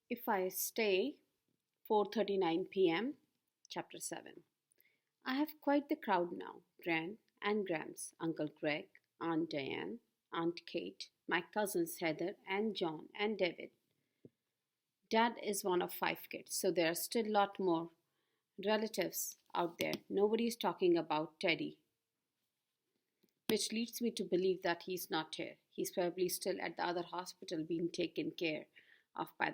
If I stay, 4:39 p.m. Chapter 7. I have quite the crowd now. Gran and Grams, Uncle Greg, Aunt Diane, Aunt Kate, my cousins Heather and John and David. Dad is one of 5 kids, so there are still a lot more relatives out there. Nobody is talking about Teddy, which leads me to believe that he's not here. He's probably still at the other hospital being taken care of by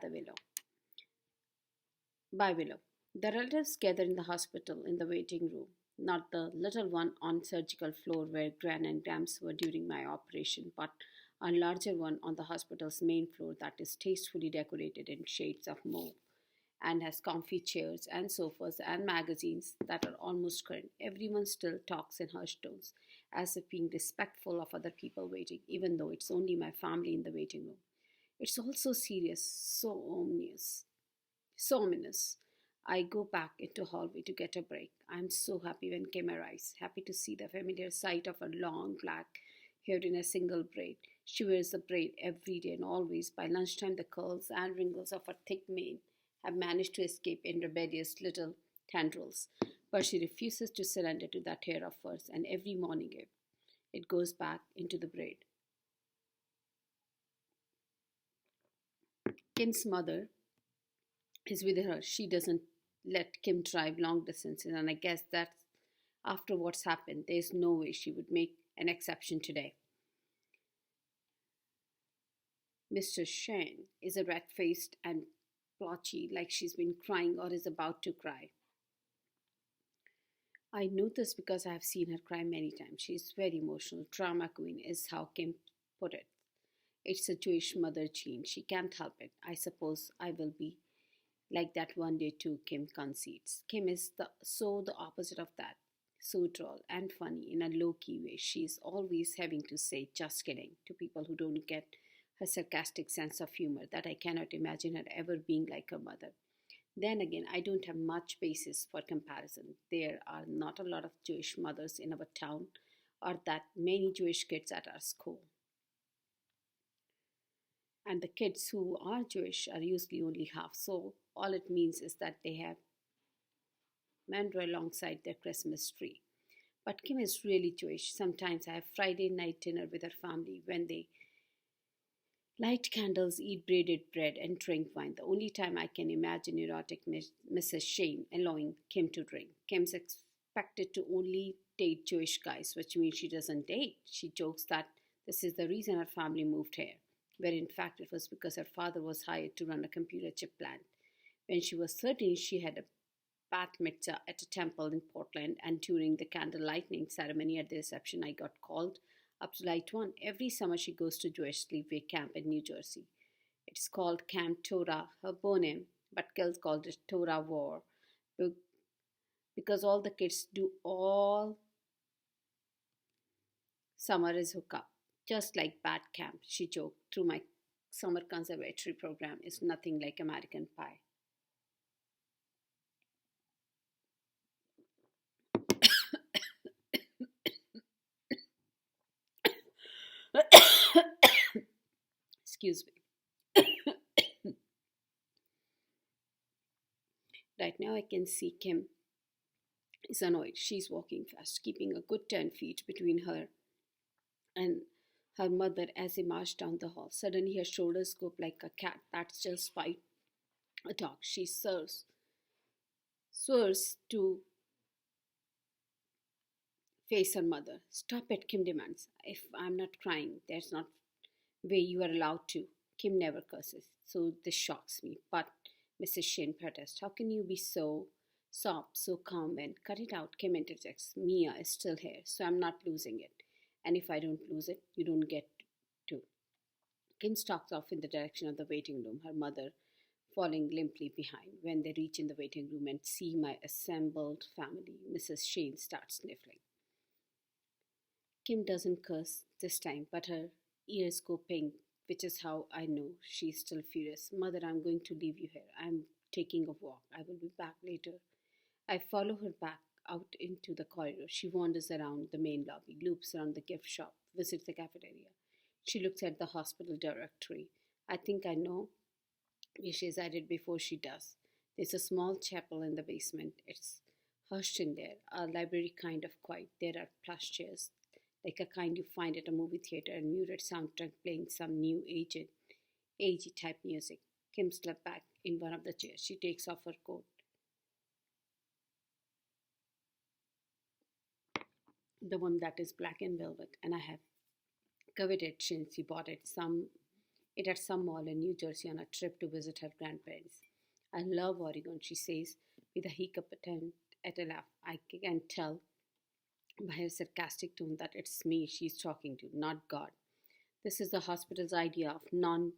Willow. The relatives gather in the hospital in the waiting room, not the little one on surgical floor where Gran and Grams were during my operation, but a larger one on the hospital's main floor that is tastefully decorated in shades of mauve and has comfy chairs and sofas and magazines that are almost current. Everyone still talks in hushed tones, as if being respectful of other people waiting, even though it's only my family in the waiting room. It's all so serious, so ominous. I go back into hallway to get a break. I'm so happy when Kim arrives, happy to see the familiar sight of her long black hair in a single braid. She wears the braid every day and always. By lunchtime, the curls and wrinkles of her thick mane have managed to escape in rebellious little tendrils. But she refuses to surrender to that hair of hers, and every morning it goes back into the braid. Kim's mother is with her. She doesn't let Kim drive long distances, and I guess that after what's happened, there's no way she would make an exception today. Mr. Shane is a red faced and blotchy, like she's been crying or is about to cry. I know this because I have seen her cry many times. She's very emotional. Drama queen is how Kim put it. It's a Jewish mother gene. She can't help it. I suppose I will be like that one day too, Kim concedes. Kim is the opposite of that. So droll and funny in a low key way. She's always having to say just kidding to people who don't get her sarcastic sense of humor that I cannot imagine her ever being like her mother. Then again, I don't have much basis for comparison. There are not a lot of Jewish mothers in our town or that many Jewish kids at our school. And the kids who are Jewish are usually only half. So all it means is that they have mandarin alongside their Christmas tree. But Kim is really Jewish. Sometimes I have Friday night dinner with her family when they light candles, eat braided bread, and drink wine. The only time I can imagine erotic Mrs. Shane allowing Kim to drink. Kim's expected to only date Jewish guys, which means she doesn't date. She jokes that this is the reason her family moved here, where in fact it was because her father was hired to run a computer chip plant. When she was 13, she had a bat mitzvah at a temple in Portland, and during the candle lighting ceremony at the reception, I got called up to light one. Every summer, she goes to Jewish sleepaway camp in New Jersey. It's called Camp Torah Habonim, but girls called it Torah War because all the kids do all summer is hook up. Just like Bat Camp, she joked, through my summer conservatory program is nothing like American Pie. Excuse me. Right now, I can see Kim is annoyed. She's walking fast, keeping a good 10 feet between her and her mother as they march down the hall. Suddenly, her shoulders go up like a cat that's just fight a dog. She swears to face her mother. Stop it, Kim demands. If I'm not crying, there's not way you are allowed to. Kim never curses, so this shocks me. But Mrs. Shane protests. How can you be so soft, so calm and cut it out? Kim interjects. Mia is still here, so I'm not losing it. And if I don't lose it, you don't get to. Kim stalks off in the direction of the waiting room, her mother falling limply behind. When they reach in the waiting room and see my assembled family, Mrs. Shane starts sniffling. Kim doesn't curse this time, but her ears go pink, which is how I know she's still furious. Mother, I'm going to leave you here. I'm taking a walk. I will be back later. I follow her back out into the corridor. She wanders around the main lobby, loops around the gift shop, visits the cafeteria. She looks at the hospital directory. I think I know Wishes I did before she does. There's a small chapel in the basement. It's hushed in there, a library kind of quiet. There are plush chairs, like a kind you find at a movie theater, and muted soundtrack playing some new agey type music. Kim slept back in one of the chairs. She takes off her coat, the one that is black and velvet, and I have coveted since she bought it at some mall in New Jersey on a trip to visit her grandparents. I love Oregon, she says, with a hiccup attempt at a laugh. I can tell by her sarcastic tone that it's me she's talking to, not God. This is the hospital's idea of non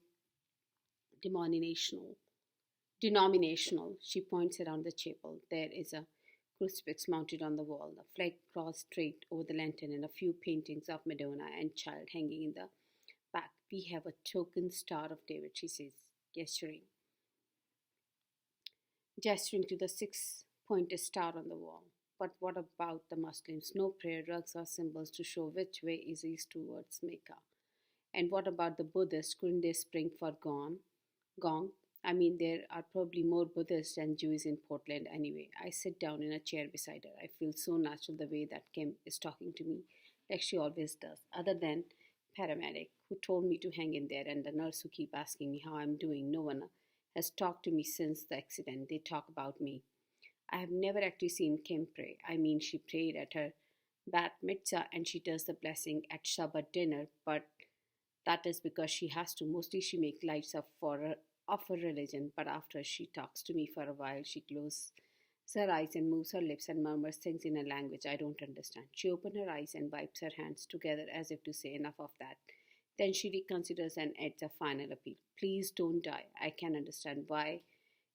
denominational. She points around the chapel. There is a crucifix mounted on the wall, a flag crossed straight over the lantern, and a few paintings of Madonna and Child hanging in the back. We have a token Star of David, she says, gesturing, gesturing to the six-pointed star on the wall. But what about the Muslims? No prayer rugs or symbols to show which way is east towards Mecca. And what about the Buddhists? Couldn't they spring for Gong? I mean, there are probably more Buddhists than Jews in Portland anyway. I sit down in a chair beside her. I feel so natural the way that Kim is talking to me, like she always does. Other than paramedic who told me to hang in there and the nurse who keep asking me how I'm doing, no one has talked to me since the accident. They talk about me. I have never actually seen Kim pray. I mean, she prayed at her bat mitzvah and she does the blessing at Shabbat dinner, but that is because she has to. Mostly she makes lights up for her, of her religion, but after she talks to me for a while, she closes her eyes and moves her lips and murmurs things in a language I don't understand. She opens her eyes and wipes her hands together as if to say enough of that. Then she reconsiders and adds a final appeal. Please don't die. I can understand why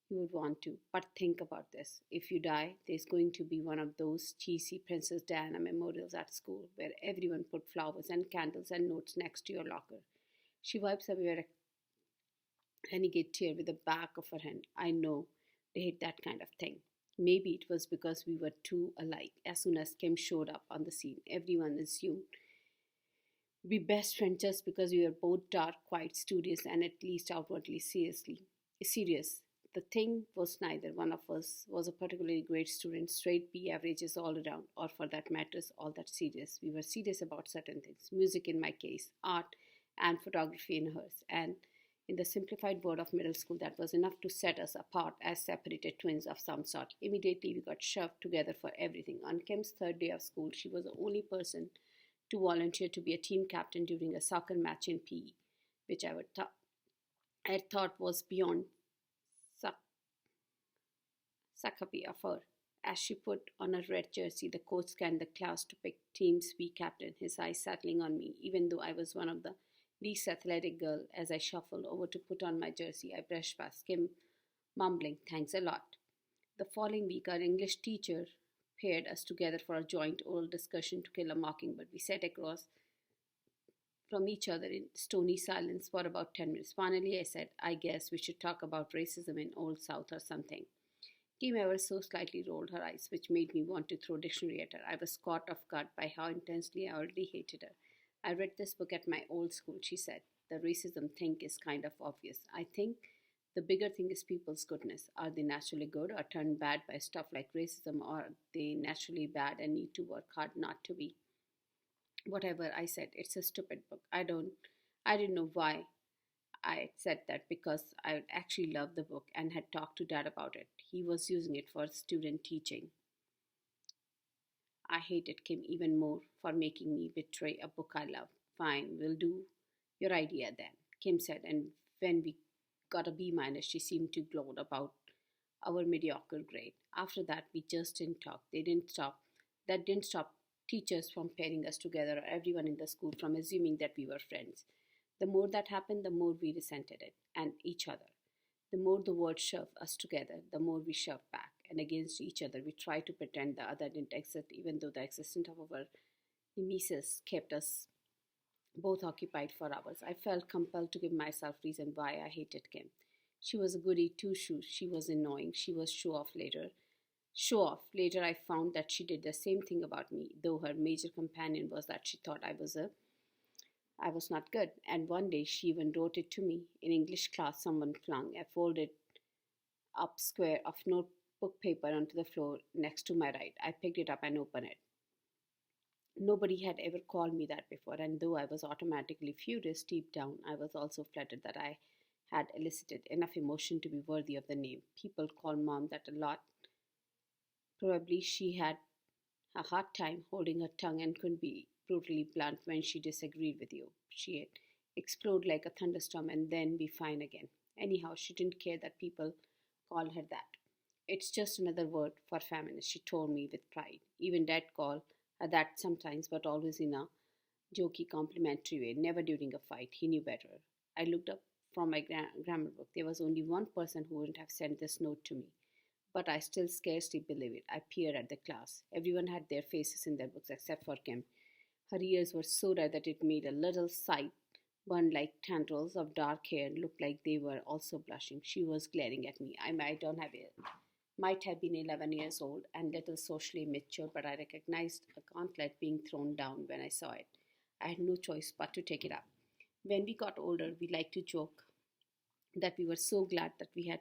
you would want to, but think about this. If you die, there's going to be one of those cheesy Princess Diana memorials at school where everyone put flowers and candles and notes next to your locker. She wipes away her renegade tear with the back of her hand. I know they hate that kind of thing. Maybe it was because we were too alike. As soon as Kim showed up on the scene, everyone assumed we best friends just because we were both dark, quiet, studious, and at least outwardly serious. The thing was neither one of us was a particularly great student, straight B averages all around, or for that matter, all that serious. We were serious about certain things, music in my case, art and photography in hers, and in the simplified word of middle school, that was enough to set us apart as separated twins of some sort. Immediately, we got shoved together for everything. On Kim's third day of school, she was the only person to volunteer to be a team captain during a soccer match in PE, which I thought was beyond Sakapi of her. As she put on her red jersey, the coach scanned the class to pick teams we captain, his eyes settling on me, even though I was one of the least athletic girl. As I shuffled over to put on my jersey, I brushed past Kim, mumbling, thanks a lot. The following week, our English teacher paired us together for a joint oral discussion to kill a mockingbird. We sat across from each other in stony silence for about 10 minutes. Finally, I said, I guess we should talk about racism in Old South or something. Kim ever so slightly rolled her eyes, which made me want to throw a dictionary at her. I was caught off guard by how intensely I already hated her. I read this book at my old school, she said. The racism thing is kind of obvious. I think the bigger thing is people's goodness. Are they naturally good or turned bad by stuff like racism, or are they naturally bad and need to work hard not to be? Whatever, I said. It's a stupid book. I didn't know why I said that, because I actually loved the book and had talked to Dad about it. He was using it for student teaching. I hated Kim even more for making me betray a book I loved. Fine, we'll do your idea then, Kim said, and when we got a B minus, she seemed to gloat about our mediocre grade. After that, we just didn't talk. That didn't stop teachers from pairing us together, or everyone in the school from assuming that we were friends. The more that happened, the more we resented it and each other. The more the world shoved us together, the more we shoved back and against each other. We tried to pretend the other didn't exist, even though the existence of our nemesis kept us both occupied for hours. I felt compelled to give myself reason why I hated Kim. She was a goody two-shoes. She was annoying. She was show off later. Show off. Later, I found that she did the same thing about me, though her major companion was that she thought I was a I was not good, and one day she even wrote it to me. In English class, someone flung a folded up square of notebook paper onto the floor next to my right. I picked it up and opened it. Nobody had ever called me that before, and though I was automatically furious deep down, I was also flattered that I had elicited enough emotion to be worthy of the name. People call mom that a lot. Probably she had a hard time holding her tongue and couldn't be brutally blunt when she disagreed with you. She'd explode like a thunderstorm and then be fine again. Anyhow, she didn't care that people called her that. It's just another word for feminist, she told me with pride. Even Dad called her that sometimes, but always in a jokey, complimentary way, never during a fight. He knew better. I looked up from my grammar book. There was only one person who wouldn't have sent this note to me. But I still scarcely believe it. I peered at the class. Everyone had their faces in their books except for Kim. Her ears were so red that it made a little side burned like tendrils of dark hair look like they were also blushing. She was glaring at me. Might have been 11 years old and little socially mature, but I recognized a gauntlet being thrown down when I saw it. I had no choice but to take it up. When we got older, we liked to joke that we were so glad that we had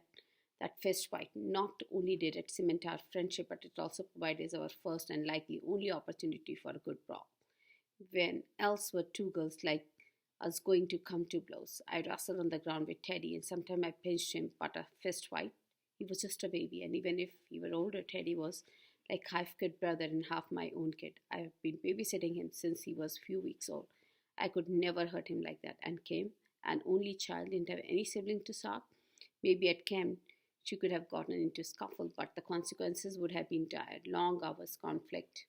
that fist fight. Not only did it cement our friendship, but it also provided our first and likely only opportunity for a good brawl. When else were two girls like us going to come to blows? I wrestled on the ground with Teddy, and sometimes I pinched him, but a fist fight? He was just a baby, and even if he were older, Teddy was like half kid brother and half my own kid. I have been babysitting him since he was few weeks old. I could never hurt him like that. And Kim, an only child, didn't have any sibling to sob. Maybe at camp she could have gotten into scuffle, but the consequences would have been dire. Long hours, conflict,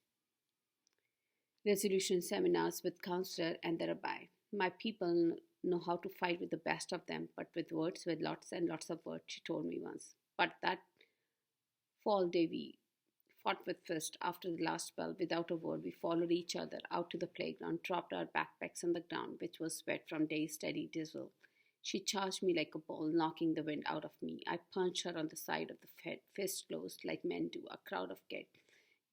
resolution seminars with counselor and the rabbi. My people know how to fight with the best of them, but with words, with lots and lots of words, she told me once. But that fall day we fought with fist. After the last bell, without a word, we followed each other out to the playground, dropped our backpacks on the ground, which was wet from days' steady drizzle. She charged me like a ball, knocking the wind out of me. I punched her on the side of the head, fist closed like men do. A crowd of kids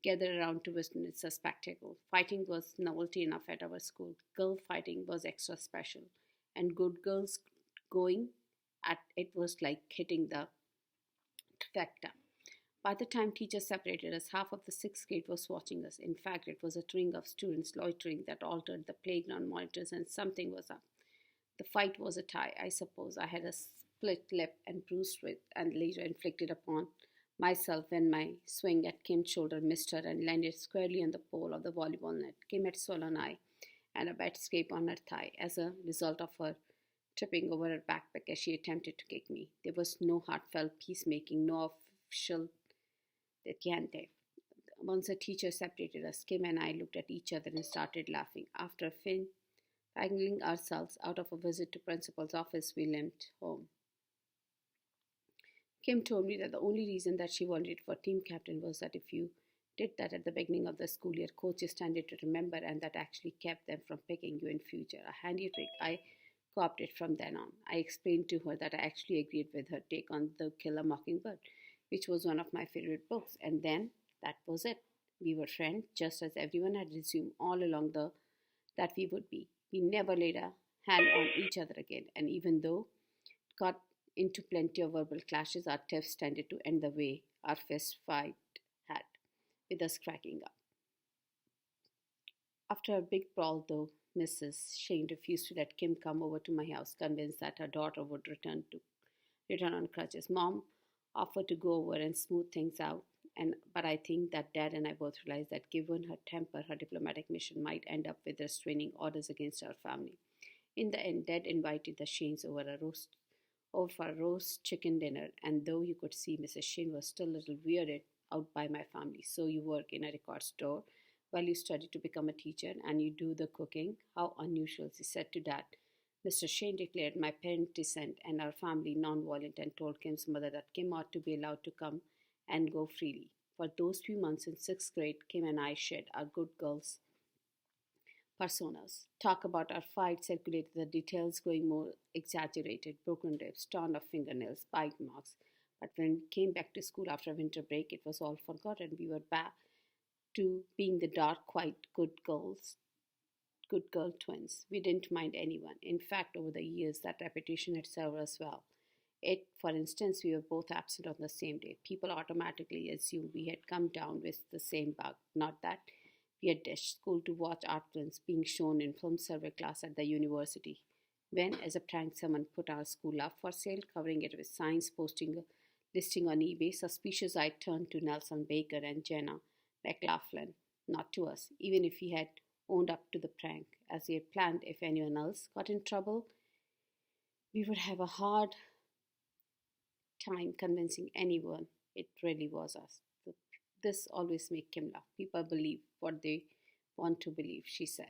gathered around to witness a spectacle. Fighting was novelty enough at our school. Girl fighting was extra special. And good girls going at it was like hitting the trifecta. By the time teachers separated us, half of the sixth grade was watching us. In fact, it was a string of students loitering that altered the playground monitors, and something was up. The fight was a tie, I suppose. I had a split lip and bruised wrist, and later inflicted upon myself when my swing at Kim's shoulder missed her and landed squarely on the pole of the volleyball net. Kim had swollen eye and a bad scrape on her thigh as a result of her tripping over her backpack as she attempted to kick me. There was no heartfelt peacemaking, no official detente. Once the teacher separated us, Kim and I looked at each other and started laughing. After fangling ourselves out of a visit to principal's office, we limped home. Kim told me that the only reason that she wanted for team captain was that if you did that at the beginning of the school year, coaches tended to remember, and that actually kept them from picking you in future. A handy trick I co-opted from then on. I explained to her that I actually agreed with her take on The Kill a Mockingbird, which was one of my favorite books, and then that was it. We were friends, just as everyone had assumed all along that we would be. We never laid a hand on each other again, and even though it got into plenty of verbal clashes, our tiffs tended to end the way our fist fight had, with us cracking up. After a big brawl, though, Mrs. Shane refused to let Kim come over to my house, convinced that her daughter would return on crutches. Mom offered to go over and smooth things out, but I think that Dad and I both realized that given her temper, her diplomatic mission might end up with restraining orders against our family. In the end, Dad invited the Shanes over for a roast chicken dinner, and though you could see Mrs. Shane was still a little weirded out by my family. So you work in a record store while you study to become a teacher, and you do the cooking. How unusual, she said to Dad. Mr. Shane declared my parent descent and our family non-violent and told Kim's mother that Kim ought to be allowed to come and go freely. For those few months in sixth grade, Kim and I shared our good girls personas. Talk about our fight circulated, the details growing more exaggerated, broken ribs, torn off fingernails, bite marks. But when we came back to school after winter break, it was all forgotten. We were back to being the dark, quiet, good girls good girl twins. We didn't mind anyone. In fact, over the years, that reputation had served us well. It, for instance, we were both absent on the same day. People automatically assumed we had come down with the same bug. Not that. We had ditched school to watch art films being shown in film survey class at the university. When, as a prank, someone put our school up for sale, covering it with signs posting a listing on eBay, suspicious eyes turned to Nelson Baker and Jenna McLaughlin, not to us, even if we had owned up to the prank, as we had planned. If anyone else got in trouble, we would have a hard time convincing anyone it really was us. This always made Kim laugh. People believe what they want to believe, she said.